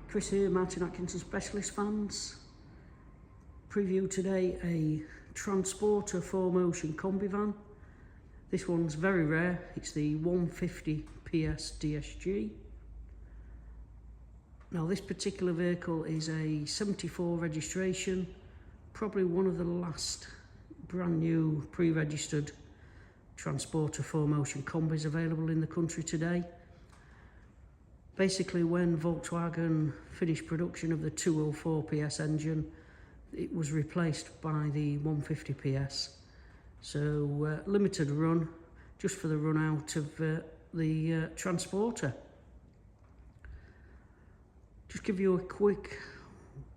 Chris here, Martin Atkinson Specialist Fans. Preview today a Transporter 4Motion Kombi van. This one's very rare, it's the 150ps DSG. Now this particular vehicle is a 74 registration, probably one of the last brand new pre-registered Transporter 4Motion Kombis available in the country today. Basically, when Volkswagen finished production of the 204ps engine, it was replaced by the 150ps. So limited run, just for the run out of the Transporter. Just give you a quick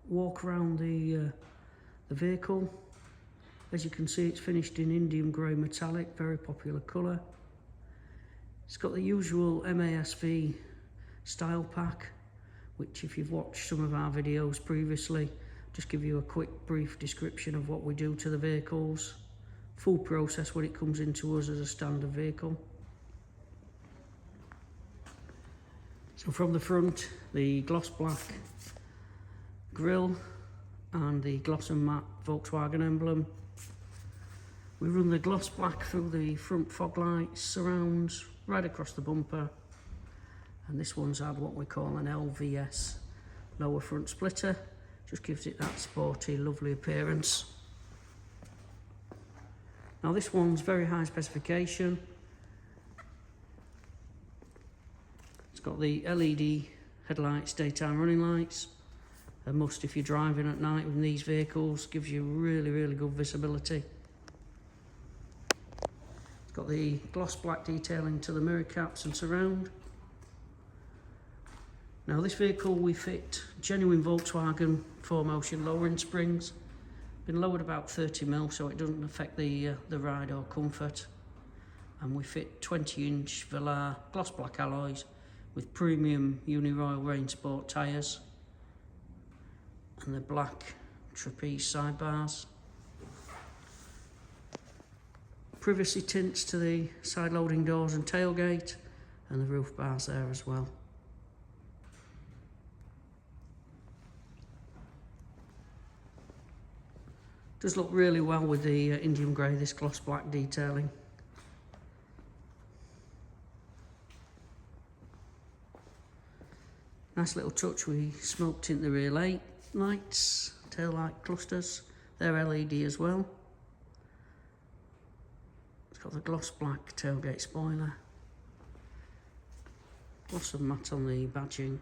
walk around the vehicle. As you can see, it's finished in Indium Grey Metallic, very popular colour. It's got the usual MASV style pack, which if you've watched some of our videos previously, just give you a quick brief description of what we do to the vehicles. Full process when it comes into us as a standard vehicle. So from the front, the gloss black grille and the gloss and matte Volkswagen emblem. We run the gloss black through the front fog lights, surrounds, right across the bumper. And this one's had what we call an LVS lower front splitter. Just gives it that sporty, lovely appearance. Now this one's very high specification. It's got the LED headlights, daytime running lights. A must if you're driving at night with these vehicles, gives you really good visibility. It's got the gloss black detailing to the mirror caps and surround. Now this vehicle we fit genuine Volkswagen 4Motion lowering springs. Been lowered about 30mm so it doesn't affect the ride or comfort. And we fit 20-inch Velar gloss black alloys with premium Uniroyal Rain Sport tyres. And the black trapeze sidebars. Privacy tints to the side loading doors and tailgate, and the roof bars there as well. Does look really well with the Indium Grey, this gloss black detailing. Nice little touch, we smoke tint the rear lights, tail light clusters, they're LED as well. It's got the gloss black tailgate spoiler. Gloss and matte on the badging.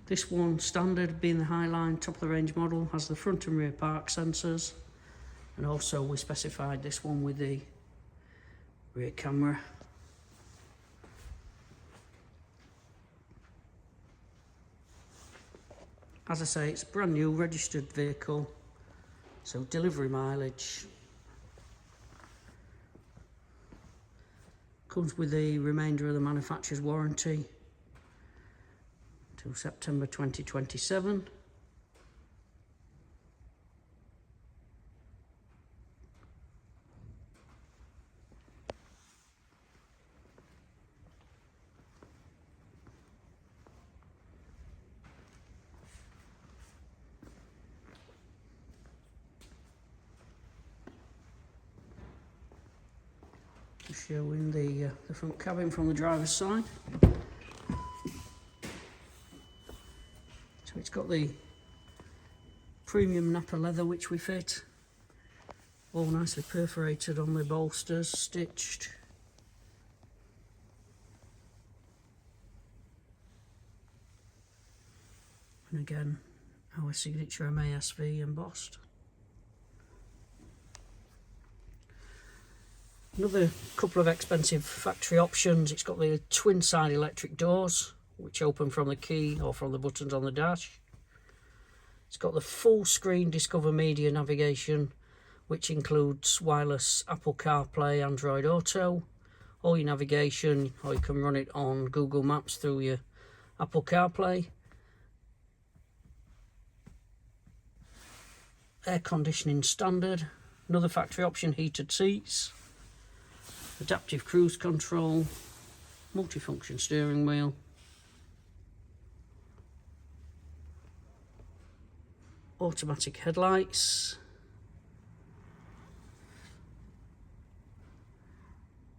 This one, standard, being the Highline top of the range model, has the front and rear park sensors, and also we specified this one with the rear camera. As I say, it's a brand new registered vehicle, so delivery mileage. Comes with the remainder of the manufacturer's warranty till September 2027. Just showing the front cabin from the driver's side. So it's got the premium Napa leather which we fit, all nicely perforated on the bolsters, stitched. And again, our signature MASV embossed. Another couple of expensive factory options. It's got the twin side electric doors, which open from the key or from the buttons on the dash. It's got the full screen Discover Media navigation, which includes wireless Apple CarPlay, Android Auto, all your navigation, or you can run it on Google Maps through your Apple CarPlay. Air conditioning standard. Another factory option, heated seats. adaptive cruise control, multifunction steering wheel, automatic headlights,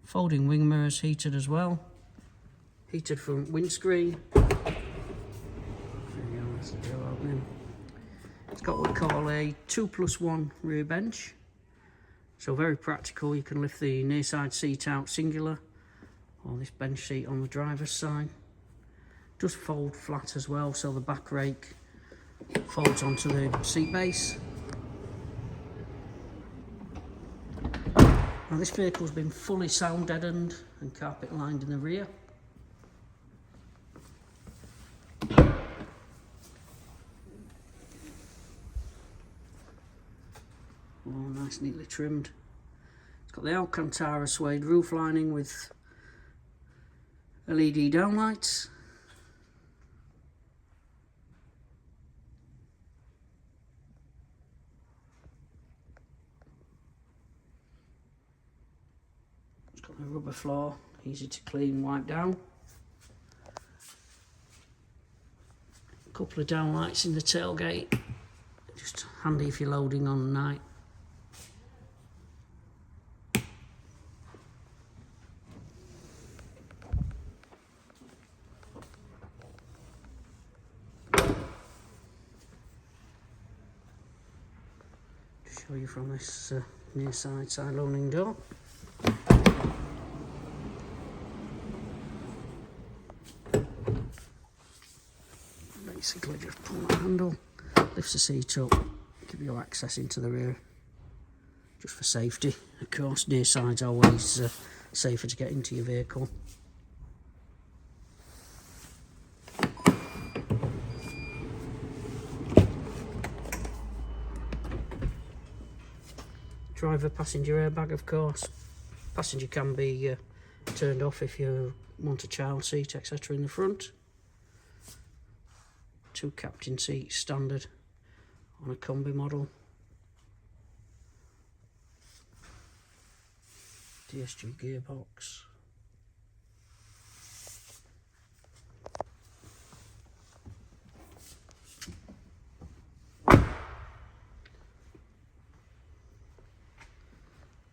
folding wing mirrors, heated as well, heated front windscreen. There we go, that's the door opening. It's got what we call a 2+1 rear bench, so very practical. You can lift the near side seat out singular, or this bench seat on the driver's side. Does fold flat as well, so the back rake folds onto the seat base. Now this vehicle's been fully sound deadened and carpet lined in the rear. Oh, nice, neatly trimmed. It's got the Alcantara suede roof lining with LED downlights. It's got a rubber floor, easy to clean, wipe down. A couple of downlights in the tailgate, just handy if you're loading on night. Show you from this near side loading door. Basically just pull that handle, lifts the seat up, give you access into the rear, just for safety. Of course, near side's always safer to get into your vehicle. Driver passenger airbag, of course. Passenger can be turned off if you want a child seat, etc. in the front. 2 captain seats standard on a Kombi model. DSG gearbox.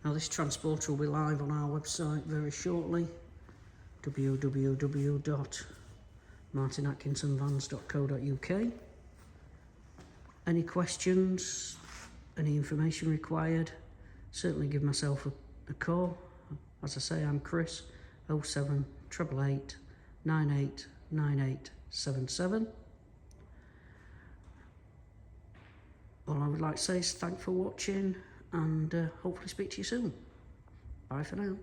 Now this Transporter will be live on our website very shortly, www.martinatkinsonvans.co.uk. Any questions, any information required, certainly give myself a call. As I say, I'm Chris, 07888 989877. All I would like to say is thanks for watching, and hopefully speak to you soon. Bye for now.